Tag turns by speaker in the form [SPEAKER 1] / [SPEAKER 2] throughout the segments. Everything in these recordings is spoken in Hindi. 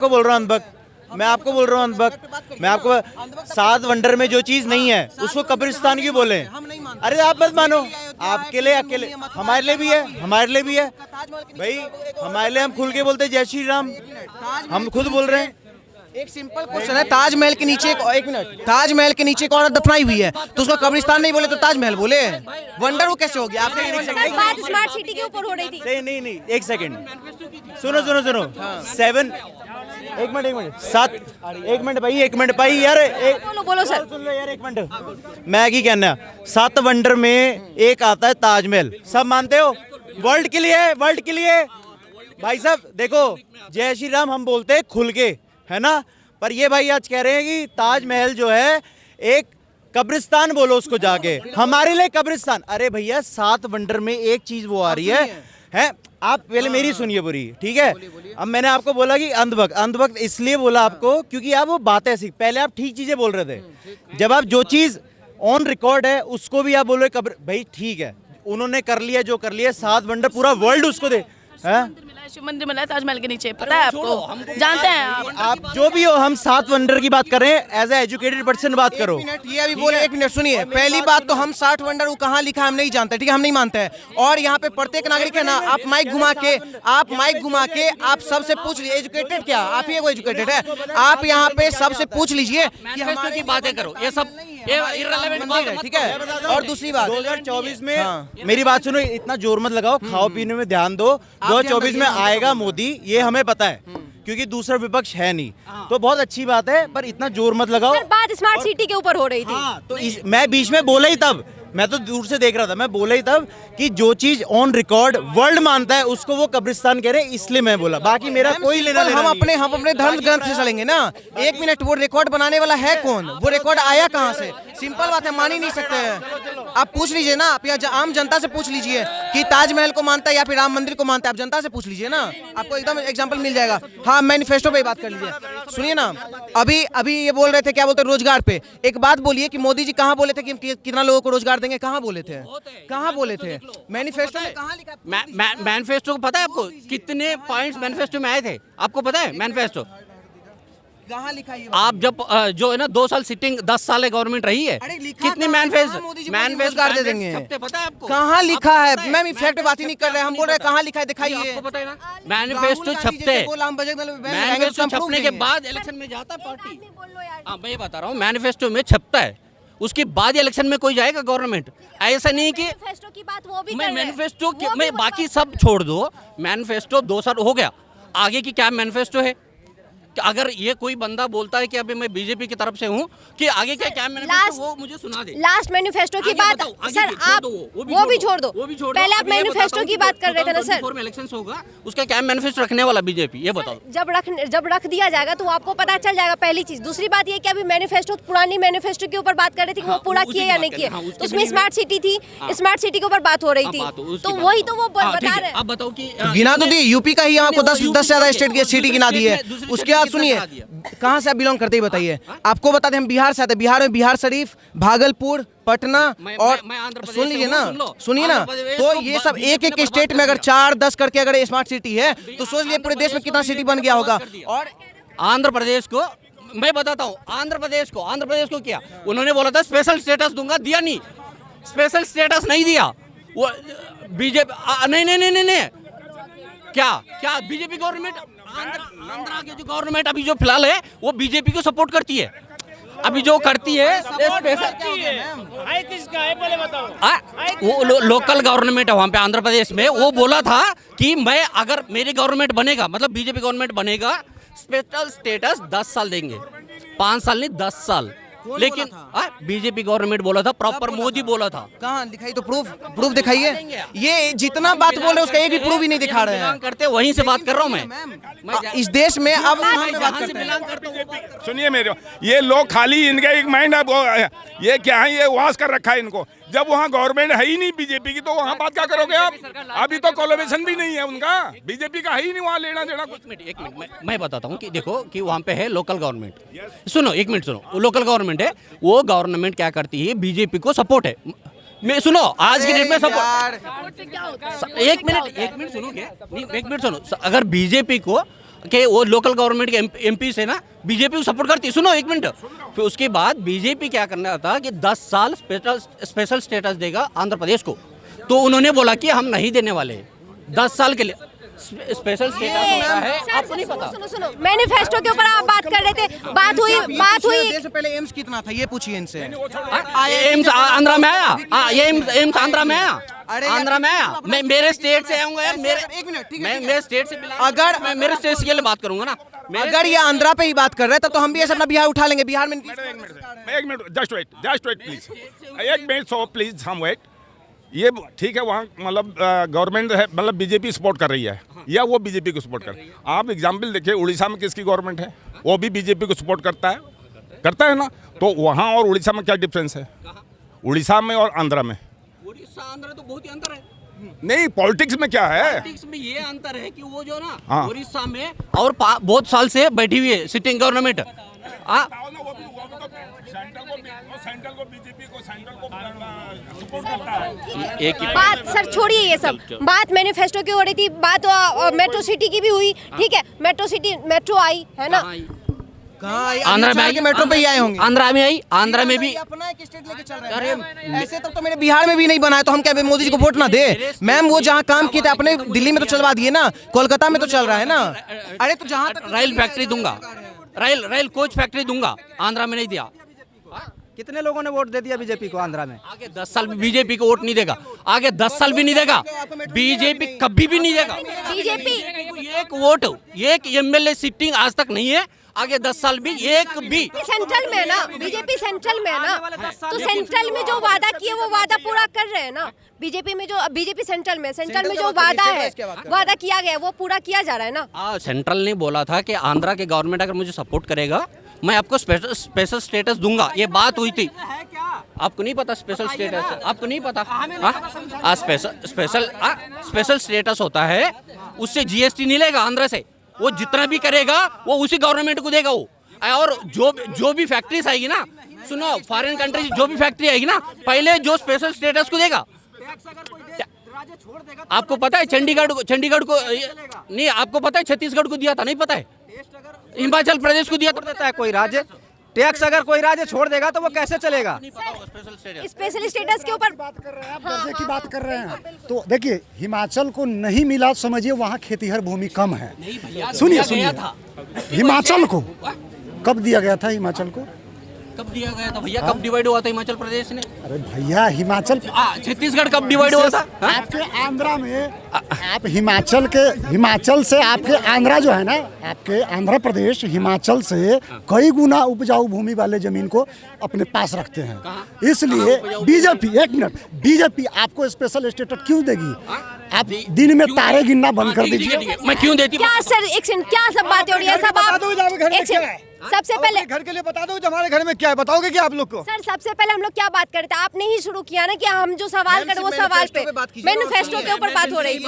[SPEAKER 1] को बोल रहा हूँ अनबक, मैं आपको बोल रहा हूँ अनबक, मैं आपको 7 वंडर में जो चीज नहीं है उसको कब्रिस्तान क्यों बोले? अरे आप मत मानो, आपके लिए अकेले, हमारे लिए भी है, हमारे लिए भी है भाई, हमारे लिए हम खुल के बोलते हैं जय श्री राम, हम खुद बोल रहे हैं।
[SPEAKER 2] एक सिंपल क्वेश्चन है, ताजमहल के नीचे एक मिनट, ताजमहल के नीचे एक औरत दफनाई हुई है तो उसको कब्रिस्तान नहीं बोले तो ताजमहल बोले? वंडर वो कैसे हो गया? आपने
[SPEAKER 3] बात स्मार्ट सिटी के ऊपर हो रही थी।
[SPEAKER 1] नहीं नहीं, एक सेकंड, सुनो सुनो सुनो, 7, एक मिनट 7, एक मिनट भाई यार,
[SPEAKER 3] बोलो सर।
[SPEAKER 1] सुन लो यार, एक मिनट, मैं क्या कहना, 7 वंडर में एक आता है ताजमहल, सब मानते हो? वर्ल्ड के लिए है, वर्ल्ड के लिए भाई साहब। देखो जय श्री राम हम बोलते हैं खुल के, है ना, पर ये भाई आज कह रहे हैं कि ताजमहल जो है एक कब्रिस्तान बोलो उसको जाके, हमारे लिए कब्रिस्तान। अरे भैया 7 वंडर में एक चीज वो आ रही है? आप पहले मेरी सुनिए पूरी, ठीक है? अब मैंने आपको बोला कि अंधभक्त इसलिए बोला आपको क्योंकि आप वो बातें सीख, पहले आप ठीक चीजें बोल रहे थे, जब आप जो चीज ऑन रिकॉर्ड है उसको भी आप बोल रहे कब्र, भाई ठीक है उन्होंने कर लिया जो कर लिया, 7 वंडर पूरा वर्ल्ड उसको दे,
[SPEAKER 3] शिव मंदिर मिला है ताजमहल के नीचे, पता है आपको, जानते हैं
[SPEAKER 1] आप जो भी हो, हम 7 वंडर की बात कर रहे हैं, एज ए एजुकेटेड पर्सन बात करो।
[SPEAKER 2] ये अभी बोले, एक मिनट सुनिए, पहली बात तो हम 60 वंडर वो कहाँ लिखा हम नहीं जानते, ठीक है, हम नहीं मानते हैं। और यहाँ पे प्रत्येक नागरिक है ना, आप माइक घुमा के आप सबसे पूछ लीजिए, एजुकेटेड क्या आप ही वो एजुकेटेड है, आप यहाँ पे सबसे पूछ लीजिए कि हमारे की बातें करो, ये सब इररिलेवेंट बात है, ठीक है। और दूसरी बात
[SPEAKER 1] 2024 में मेरी बात सुनो, इतना जोर मत लगाओ, खाओ पीने में ध्यान दो, 2024 में आएगा मोदी, ये हमें पता है क्योंकि दूसरा विपक्ष है नहीं, तो बहुत अच्छी बात है, पर इतना जोर मत लगाओ।
[SPEAKER 3] बात स्मार्ट सिटी के ऊपर हो रही थी।
[SPEAKER 1] तो मैं बीच में बोला ही तब, मैं तो दूर से देख रहा था, मैं बोला ही तब कि जो चीज ऑन रिकॉर्ड वर्ल्ड मानता है उसको वो कब्रिस्तान कह रहे, इसलिए मैं बोला, बाकी मेरा कोई लेना देना नहीं।
[SPEAKER 2] हम अपने धर्म ग्रंथ से चलेंगे ना। एक मिनट, वो रिकॉर्ड बनाने वाला है कौन? वो रिकॉर्ड आया कहाँ से? सिंपल बात है, मान ही नहीं सकते हैं। आप पूछ लीजिए ना, आप यहाँ आम जनता से पूछ लीजिए कि ताजमहल को मानता है या फिर राम मंदिर को मानता है, आप जनता से पूछ लीजिए ना, आपको एकदम एग्जाम्पल मिल जाएगा। हाँ, मैनिफेस्टो पे बात कर लीजिए। सुनिए ना, अभी ये बोल रहे थे, क्या बोलते, रोजगार पे। एक बात बोलिए कि मोदी जी कहाँ बोले थे कि कितना लोगों को रोजगार देंगे, कहाँ बोले थे? कहाँ बोले थे? मैनिफेस्टो में कहाँ लिखा?
[SPEAKER 4] मैनिफेस्टो को पता है आपको कितने पॉइंट्स मैनिफेस्टो में आए थे? आपको पता है मैनिफेस्टो
[SPEAKER 2] कहाँ लिखा है?
[SPEAKER 4] आप जब जो है ना 2 साल सिटिंग 10 साल गवर्नमेंट रही है, कितने मैनिफेस्टो
[SPEAKER 2] दे देंगे?
[SPEAKER 4] पता है आपको?
[SPEAKER 2] कहाँ लिखा है? मैम इफेक्ट पे बात ही नहीं कर रहे, हम बोल रहे हैं कहाँ लिखा है, दिखाइए।
[SPEAKER 4] आपको पता है ना, मैनिफेस्टो छपते हैं, मैनिफेस्टो छपने के बाद इलेक्शन में जाता है पार्टी। हाँ, मैं ये बता रहा हूँ, मैनिफेस्टो में छपता है, उसके बाद इलेक्शन में कोई जाएगा गवर्नमेंट। ऐसा नहीं कि
[SPEAKER 3] मैनिफेस्टो की बात वो भी
[SPEAKER 4] मैं मैनिफेस्टो मैं बाकी सब छोड़ दो, मैनिफेस्टो 2 साल हो गया, आगे की क्या मैनिफेस्टो है? अगर ये कोई बंदा बोलता है कि अभी मैं बीजेपी की तरफ से हूँ, कि आगे क्या मैनिफेस्टो वो मुझे सुना दे।
[SPEAKER 3] लास्ट मैनिफेस्टो की बात सर, आप वो भी छोड़ दो, पहले आप मैनिफेस्टो की बात कर रहे थे ना सर।
[SPEAKER 4] 2024 में इलेक्शंस होगा, उसका क्या मैनिफेस्टो रखने वाला बीजेपी, ये बताओ।
[SPEAKER 3] जब रख दिया जाएगा तो आपको पता चल जाएगा, पहली चीज। दूसरी बात ये कि अभी मैनिफेस्टो, पुरानी मैनिफेस्टो के ऊपर बात कर रहे थे कि वो पूरा किए या नहीं किए, तो उसमें स्मार्ट सिटी थी, स्मार्ट सिटी के ऊपर बात हो रही थी, तो वही तो वो बता रहे हैं।
[SPEAKER 4] अब बताओ कि
[SPEAKER 2] गिना तो दी, यूपी का ही आपको 10 से ज्यादा स्टेट की सिटी गिना दी है। उसके बाद सुनिए, कहाँ से आप बिलोंग करते ही बताइए। आपको बता दें, हम बिहार से आते हैं, बिहार में बिहार शरीफ, भागलपुर, पटना और सुन लीजिए ना, सुनिए ना, तो ये सब एक एक स्टेट में अगर 4-10 करके अगर स्मार्ट सिटी है तो सोच लीजिए पूरे देश में कितना सिटी बन गया होगा। और
[SPEAKER 4] आंध्र प्रदेश को मैं बताता हूँ, आंध्र प्रदेश को क्या उन्होंने बोला था स्पेशल स्टेटस दूंगा, दिया नहीं, स्पेशल स्टेटस नहीं दिया वो बीजेपी। नहीं, क्या बीजेपी गवर्नमेंट, आंध्रा की जो गवर्नमेंट अभी जो फिलहाल है वो बीजेपी को सपोर्ट करती है, अभी जो करती है वो लोकल गवर्नमेंट है वहाँ पे आंध्र प्रदेश में। वो बोला था कि मैं अगर मेरी गवर्नमेंट बनेगा, मतलब बीजेपी गवर्नमेंट बनेगा, स्पेशल स्टेटस 10 साल देंगे, 5 साल नहीं 10 साल। लेकिन बीजेपी गवर्नमेंट बोला था, प्रॉपर मोदी बोला था।
[SPEAKER 2] कहाँ दिखाई, तो प्रूफ दिखाइए। ये जितना बात बोल रहे हैं उसका एक भी प्रूफ ही नहीं दिखा रहे हैं।
[SPEAKER 4] करते वहीं से बात कर रहा हूँ मैं
[SPEAKER 2] इस देश में। अब
[SPEAKER 5] सुनिए मेरे, ये लोग खाली इनका एक माइंड, ये क्या है, ये वास कर रखा है इनको। जब वहाँ गवर्नमेंट है ही नहीं बीजेपी की, तो वहाँ बात क्या करोगे आप? अभी तो कोलैबोरेशन भी नहीं है उनका, बीजेपी का है ही नहीं वहाँ लेना देना।
[SPEAKER 4] एक मिनट मैं बताता हूँ कि देखो कि वहाँ पे है लोकल गवर्नमेंट। सुनो, एक मिनट सुनो, लोकल गवर्नमेंट है, वो गवर्नमेंट क्या करती है, बीजेपी को सपोर्ट है। मैं सुनो, आज की डेट में सपोर्ट, एक मिनट सुनो, अगर बीजेपी को कि वो लोकल गवर्नमेंट के एमपी से ना बीजेपी को सपोर्ट करती। सुनो एक मिनट, फिर उसके बाद बीजेपी क्या करना था कि 10 साल स्पेशल स्टेटस देगा आंध्र प्रदेश को, तो उन्होंने बोला कि हम नहीं देने वाले 10 साल के लिए स्पेशल स्टेटस होता है। आपको नहीं पता?
[SPEAKER 3] सुनो मैनिफेस्टो के ऊपर आप बात कर रहे थे, बात हुई
[SPEAKER 2] देश से पहले एम्स कितना था ये पूछिए इनसे।
[SPEAKER 4] एम्स आंध्रा में आया, ये एम्स आंध्रा में आया, आंध्रा में आया। मैं मेरे स्टेट से आऊंगा यार, मेरे स्टेट से
[SPEAKER 2] अगर
[SPEAKER 4] मैं मेरे स्टेट के लिए बात करूंगा ना।
[SPEAKER 2] अगर ये आंध्रा पे ही बात कर रहे हैं तब तो हम भी ऐसे अपना बिहार उठा लेंगे। बिहार में
[SPEAKER 5] एक मिनट जस्ट वेट प्लीज, एक मिनट सो प्लीज हम वेट। ये ठीक है, वहाँ मतलब गवर्नमेंट है, मतलब बीजेपी सपोर्ट कर रही है या वो बीजेपी को सपोर्ट कर रही है। आप एग्जाम्पल देखिए, उड़ीसा में किसकी गवर्नमेंट है, वो भी बीजेपी को सपोर्ट करता है ना। तो वहाँ और उड़ीसा में क्या डिफरेंस है? उड़ीसा में और आंध्रा में?
[SPEAKER 4] उड़ीसा आंध्रा तो बहुत ही अंतर है।
[SPEAKER 5] नहीं, पॉलिटिक्स में क्या है?
[SPEAKER 4] पॉलिटिक्स में ये अंतर है कि वो जो ना
[SPEAKER 5] हाँ।
[SPEAKER 4] उड़ीसा में और बहुत साल से बैठी हुई है सिटिंग गवर्नमेंट।
[SPEAKER 5] सेंट्रल को बीजेपी को सेंट्रल को सपोर्ट करता है।
[SPEAKER 4] एक ही
[SPEAKER 3] बात सर छोड़िए ये सब, बात मैनिफेस्टो की हो रही थी, बात मेट्रो सिटी की भी हुई, ठीक है। मेट्रो आई है ना,
[SPEAKER 2] आंध्रा में के मेट्रो पे ही आए होंगे।
[SPEAKER 4] आंध्रा में आई, आंध्रा में भी
[SPEAKER 2] अपना एक स्टेट लेके चल रहे हैं। ऐसे तब तो मेरे बिहार में भी नहीं बना है, तो हम क्या मोदी जी को वोट ना दे? मैम वो जहाँ काम किए थे अपने दिल्ली में तो चलवा दिए ना, कोलकाता में तो चल रहा है ना। अरे तो जहाँ
[SPEAKER 4] रेल फैक्ट्री दूंगा, रेल कोच फैक्ट्री दूंगा, आंध्रा में नहीं दिया।
[SPEAKER 6] कितने लोगों ने वोट दे दिया बीजेपी को आंध्रा में?
[SPEAKER 4] आगे 10 साल भी बीजेपी को वोट नहीं देगा, आगे 10 साल भी नहीं देगा बीजेपी, कभी भी नहीं देगा
[SPEAKER 3] बीजेपी।
[SPEAKER 4] एक वोट, एक एमएलए सिटिंग आज तक नहीं है, आगे 10 साल भी एक भी।
[SPEAKER 3] सेंट्रल में है ना, बीजेपी सेंट्रल में है ना, तो सेंट्रल में जो वादा किए वो वादा पूरा कर रहे हैं ना। बीजेपी में जो बीजेपी सेंट्रल में जो वादा है, वादा किया गया वो पूरा किया जा रहा है ना।
[SPEAKER 4] सेंट्रल ने बोला था कि आंध्रा के गवर्नमेंट अगर मुझे सपोर्ट करेगा मैं आपको स्पेशल स्टेटस दूंगा, ये बात हुई थी। आपको नहीं पता स्पेशल स्टेटस? आपको नहीं पता? स्पेशल स्टेटस होता है, उससे जीएसटी नहीं लेगा आंध्र से, वो जितना भी करेगा वो उसी गवर्नमेंट को देगा वो। और जो भी फैक्ट्रीज आएगी ना, सुनो, फॉरेन कंट्री जो भी फैक्ट्री आएगी ना, पहले जो स्पेशल स्टेटस को देगा। आपको पता है चंडीगढ़ को नहीं, आपको पता है छत्तीसगढ़ को दिया था, नहीं पता है? हिमाचल प्रदेश को दिया
[SPEAKER 6] देता है कोई राज्य टैक्स, अगर कोई राज्य छोड़ देगा तो वो कैसे चलेगा?
[SPEAKER 3] स्पेशल स्टेटस के ऊपर
[SPEAKER 7] बात कर रहे हैं आप, दर्जे की बात कर रहे हैं। तो देखिए, हिमाचल को नहीं मिला, समझिए वहाँ खेतीहर भूमि कम है। सुनिए, हिमाचल को कब दिया गया था? हिमाचल को
[SPEAKER 4] कब दिया गया था भैया? कब डिवाइड हुआ था हिमाचल प्रदेश ने?
[SPEAKER 7] अरे भैया, हिमाचल
[SPEAKER 4] छत्तीसगढ़ कब डिवाइड हुआ था?
[SPEAKER 7] आपके आंध्रा में, आप हिमाचल से आपके आंध्रा जो है ना, आपके आंध्र प्रदेश हिमाचल से कई गुना उपजाऊ भूमि वाले जमीन को अपने पास रखते हैं। इसलिए बीजेपी, एक मिनट, बीजेपी आपको स्पेशल स्टेटस क्यों देगी? आप दिन में तारे गिनना बंद कर दीजिए।
[SPEAKER 4] मैं क्यों देती?
[SPEAKER 3] क्या सर, एक सेकंड, क्या सब बातें हो रही है सब? आप सबसे पहले
[SPEAKER 6] घर के लिए बता दो हमारे घर में क्या है, बताओगे क्या आप लोग को?
[SPEAKER 3] सर सबसे पहले हम लोग क्या बात कर रहे थे? आपने ही शुरू किया ना कि हम जो सवाल करें वो सवाल पे मैनिफेस्टो के ऊपर बात हो रही थी।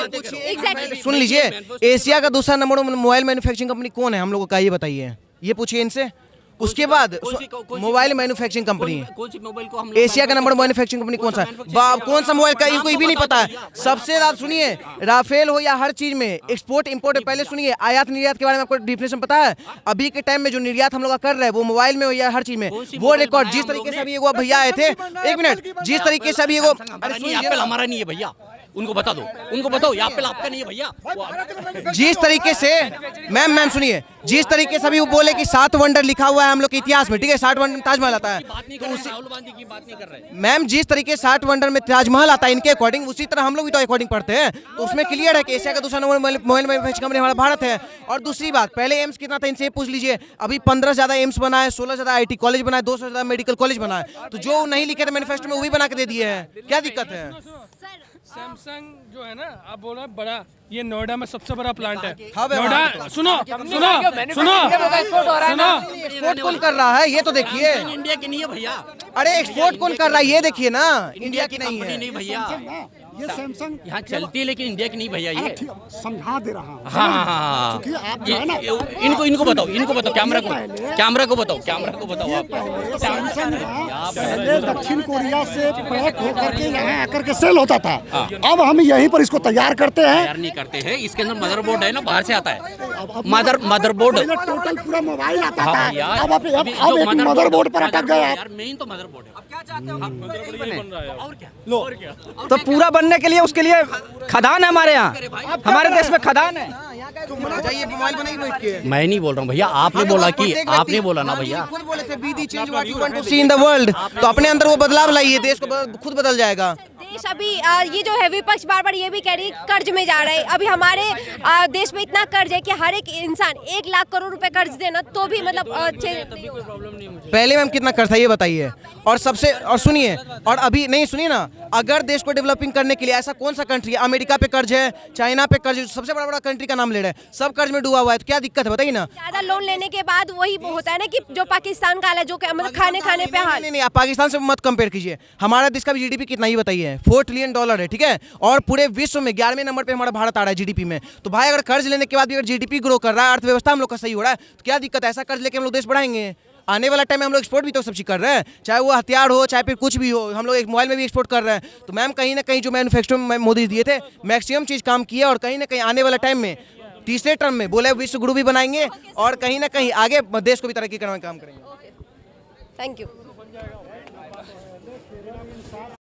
[SPEAKER 3] एग्जैक्टली।
[SPEAKER 2] सुन लीजिए, एशिया का दूसरा नंबर मोबाइल मैन्युफैक्चरिंग कंपनी कौन है हम लोगों का, ये बताइए, ये पूछिए इनसे। उसके बाद मोबाइल मैन्युफैक्चरिंग कंपनी, एशिया का नंबर मैन्युफैक्चरिंग कंपनी कौन सा है? कौन सा मोबाइल का इनको भी नहीं पता है। सबसे ज्यादा सुनिए, राफेल हो या हर चीज में एक्सपोर्ट इंपोर्ट, पहले सुनिए, आयात निर्यात के बारे में आपको डिफिनेशन पता है? अभी के टाइम में जो निर्यात हम लोग कर रहे हैं वो मोबाइल में हो या हर चीज में, वो रिकॉर्ड जिस तरीके से अभी वो भैया आए थे, एक मिनट, जिस तरीके से अभी वो,
[SPEAKER 4] एप्पल हमारा नहीं है भैया, उनको बता दो, उनको बताओ एप्पल आपका नहीं है भैया।
[SPEAKER 2] जिस तरीके से मैम सुनिए, जिस तरीके से अभी वो बोले कि 7 वंडर लिखा हुआ है हम लोग के इतिहास में, ठीक है, 7 वंडर ताजमहल आता है, मैम जिस तरीके 7 वंडर में ताजमहल आता है इनके अकॉर्डिंग, उसी तरह हम लोग भी तो अकॉर्डिंग पढ़ते हैं, तो उसमें क्लियर है कि एशिया का दूसरा नंबर मोबाइल मैन्युफैक्चरिंग कंपनी हमारा भारत है। और दूसरी बात, पहले एम्स कितना था इनसे पूछ लीजिए, अभी 15 ज्यादा एम्स बना है, 16 ज्यादा आईटी कॉलेज बना है, 200 ज्यादा मेडिकल कॉलेज बना है, तो जो नहीं लिखे थे मैनिफेस्टो में वो भी बना के दे दिए हैं, क्या दिक्कत है?
[SPEAKER 8] सैमसंग जो है ना, आप बोल रहे हैं बड़ा, ये नोएडा में सबसे बड़ा प्लांट है।
[SPEAKER 2] हाँ
[SPEAKER 8] नोएडा, सुनो,
[SPEAKER 2] एक्सपोर्ट कौन कर रहा है ये तो देखिए।
[SPEAKER 4] इंडिया की नहीं है भैया।
[SPEAKER 2] अरे एक्सपोर्ट कौन कर रहा है ये देखिए ना, इंडिया की नहीं है
[SPEAKER 4] भैया।
[SPEAKER 7] ये सैमसंग
[SPEAKER 4] यहाँ चलती है लेकिन इंडिया की नहीं भैया
[SPEAKER 7] अरे
[SPEAKER 4] ये।
[SPEAKER 7] ठीक, समझा दे रहा हूँ।
[SPEAKER 4] हाँ
[SPEAKER 7] क्योंकि आप जो है ना
[SPEAKER 4] इनको बताओ कैमरा को बताओ आप।
[SPEAKER 7] पहले सैमसंग पहले दक्षिण कोरिया से पैक होकर के यहाँ आकर के सेल होता था। अब हम यहीं पर इसको तैयार करते हैं।
[SPEAKER 4] तैयार नहीं करते हैं, इसके अंदर मदरबोर्ड है ना, बाहर से आता है
[SPEAKER 7] अब
[SPEAKER 4] मदरबोर्ड।
[SPEAKER 7] पहले टोटल पूरा मोबाइल आता
[SPEAKER 4] हाँ
[SPEAKER 7] था।
[SPEAKER 4] यार,
[SPEAKER 7] अब आप
[SPEAKER 4] अभी
[SPEAKER 7] अब
[SPEAKER 4] जो
[SPEAKER 7] एक मदरबोर्ड पर अटक गए आप।
[SPEAKER 4] यार मेन तो मदरबोर्ड है। अब क्या चाहते हो और क्या?
[SPEAKER 6] तो पूरा बनने के लिए उसके लिए खदान है हमारे यहाँ, हमारे देश में खदान है।
[SPEAKER 2] जाइए मोबाइल बनाइए बैठ के।
[SPEAKER 4] मैं नहीं बोल रहा हूँ भैया, आपने बोला कि आपने बोला ना भैया।
[SPEAKER 2] खुद बोले थे be the change what you want to see in the world. तो अपने अंदर वो बदलाव लाइए, देश को खुद बदल जाएगा।
[SPEAKER 3] देश अभी ये जो है विपक्ष बार बार ये भी कह रही है कर्ज में जा रहा है। अभी हमारे देश में इतना कर्ज है कि हर एक इंसान 1 लाख करोड़ रुपए कर्ज देना तो भी मतलब
[SPEAKER 2] पहले मैम कितना कर्ज था ये बताइए। और सुनिए, और अभी नहीं सुनिए ना, अगर देश को डेवलपिंग करने के लिए ऐसा कौन सा कंट्री है, अमेरिका पे कर्ज है, चाइना पे कर्ज है, सबसे बड़ा कंट्री का नाम ले रहे हैं, सब कर्ज में डूबा हुआ है, तो क्या दिक्कत है बताइए ना।
[SPEAKER 3] ज्यादा लोन लेने के बाद वही होता है ना कि जो पाकिस्तान का हाल है, जो मतलब खाने पे हाल।
[SPEAKER 2] नहीं, आप पाकिस्तान से मत कंपेयर कीजिए। हमारा देश का भी जीडीपी कितना ही बताइए, $4 ट्रिलियन है, ठीक है। और पूरे विश्व में 11वें नंबर पे हमारा भारत आ रहा है जीडीपी में। तो भाई अगर कर्ज लेने के बाद भी अगर जीडीपी ग्रो कर रहा है, अर्थव्यवस्था हम लोग का सही हो रहा है, तो क्या दिक्कत है? ऐसा कर्ज लेके हम लोग देश बढ़ाएंगे। आने वाला टाइम में हम लोग एक्सपोर्ट भी तो सब चीज कर रहे हैं, चाहे वो हथियार हो चाहे फिर कुछ भी हो, हम लोग एक मोबाइल में भी एक्सपोर्ट कर रहे हैं। तो मैम कहीं ना कहीं जो मैन्युफैक्चरिंग मोदी दिए थे मैक्सिमम चीज काम किया, और कहीं ना कहीं आने वाला टाइम में तीसरे टर्म में बोले विश्व गुरु भी बनाएंगे, और कहीं ना कहीं आगे देश को भी तरक्की करने का काम करेंगे।
[SPEAKER 3] Thank you.